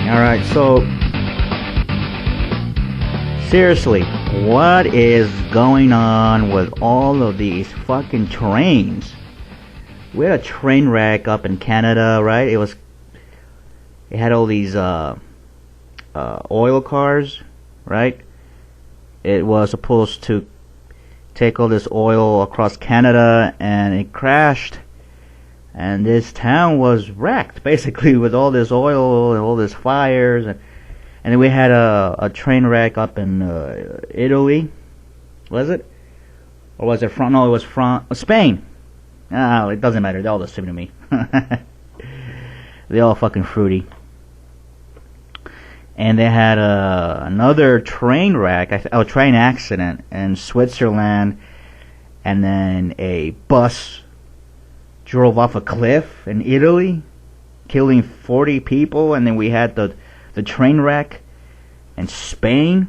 Alright, so seriously, what is going on with all of these fucking trains? We had a train wreck up in Canada, right? It had all these oil cars, right? It was supposed to take all this oil across Canada, and it crashed, and this town was wrecked basically with all this oil and all this fires. And then we had a train wreck up in Italy. Was it? Or was it from? No, it was from Spain. Oh, it doesn't matter. They're all the same to me. They're all fucking fruity. And they had another train wreck, a train accident in Switzerland. And then a bus drove off a cliff in Italy, killing 40 people. And then we had the train wreck in Spain.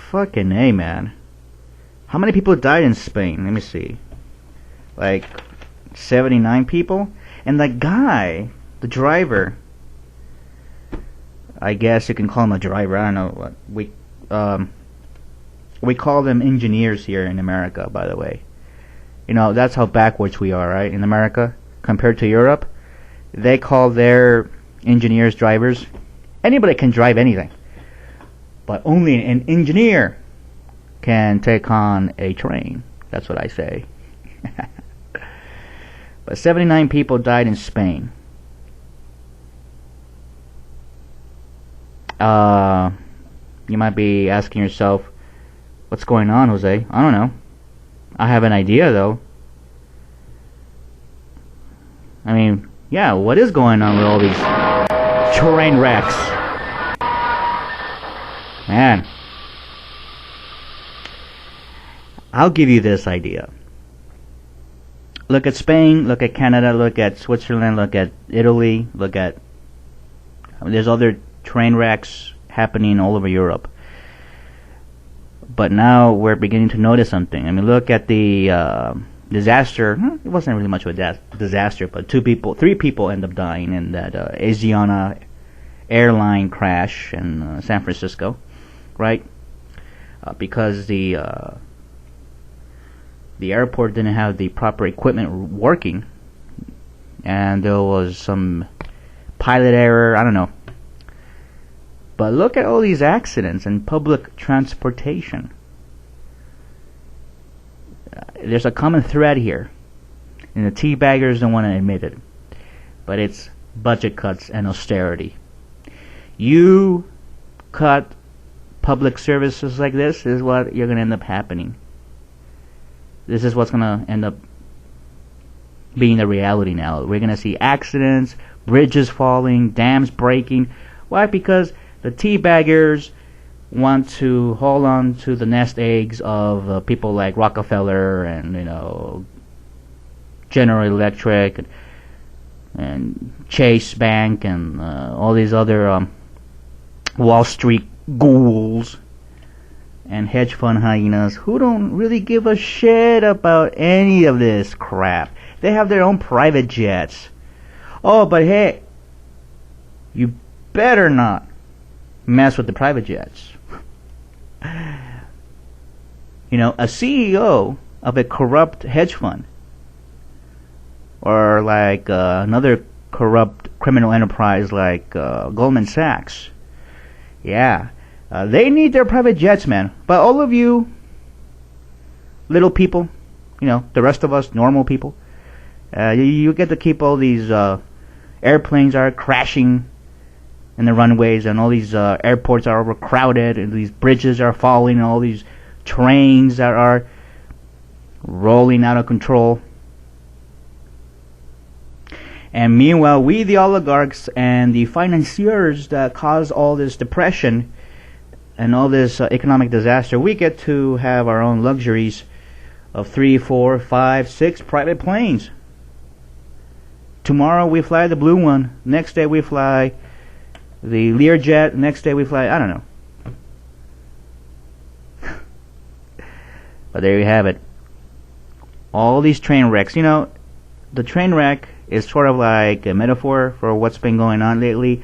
Fucking A, man. How many people died in Spain? Let me see. Like 79 people. And the guy, the driver, I guess you can call him a driver. I don't know what we call them engineers here in America, by the way. You know, that's how backwards we are, right? In America, compared to Europe, they call their engineers drivers. Anybody can drive anything, but only an engineer can take on a train. That's what I say. But 79 people died in Spain. You might be asking yourself, what's going on, Jose? I don't know. I have an idea, though. I mean, yeah, what is going on with all these train wrecks? Man, I'll give you this idea. Look at Spain, look at Canada, look at Switzerland, look at Italy, there's other train wrecks happening all over Europe. But now we're beginning to notice something. I mean, look at the disaster. It wasn't really much of a disaster, but three people end up dying in that Asiana airline crash in San Francisco, right? Because the airport didn't have the proper equipment working, and there was some pilot error. I don't know. But look at all these accidents in public transportation. There's a common thread here, and the teabaggers don't want to admit it, but it's budget cuts and austerity. You cut public services like this is what you're going to end up happening. This is what's going to end up being the reality now. We're going to see accidents, bridges falling, dams breaking. Why? Because the teabaggers want to hold on to the nest eggs of people like Rockefeller and, you know, General Electric and Chase Bank and all these other Wall Street ghouls and hedge fund hyenas who don't really give a shit about any of this crap. They have their own private jets. Oh, but hey, you better not mess with the private jets. You know, a CEO of a corrupt hedge fund or like another corrupt criminal enterprise like Goldman Sachs, yeah, they need their private jets, man. But all of you little people, you know, the rest of us normal people, you get to keep all these airplanes are crashing in the runways, and all these airports are overcrowded, and these bridges are falling, and all these trains that are rolling out of control. And meanwhile, we, the oligarchs and the financiers that cause all this depression and all this economic disaster, we get to have our own luxuries of 3, 4, 5, 6 private planes. Tomorrow we fly the blue one. Next day we fly the Learjet. Next day we fly, I don't know. But there you have it. All these train wrecks. You know, the train wreck is sort of like a metaphor for what's been going on lately.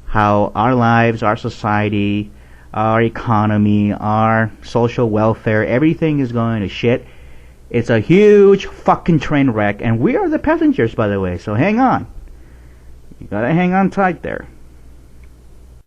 how our lives, our society, our economy, our social welfare, everything is going to shit. It's a huge fucking train wreck, and we are the passengers, by the way, so hang on. You gotta hang on tight there.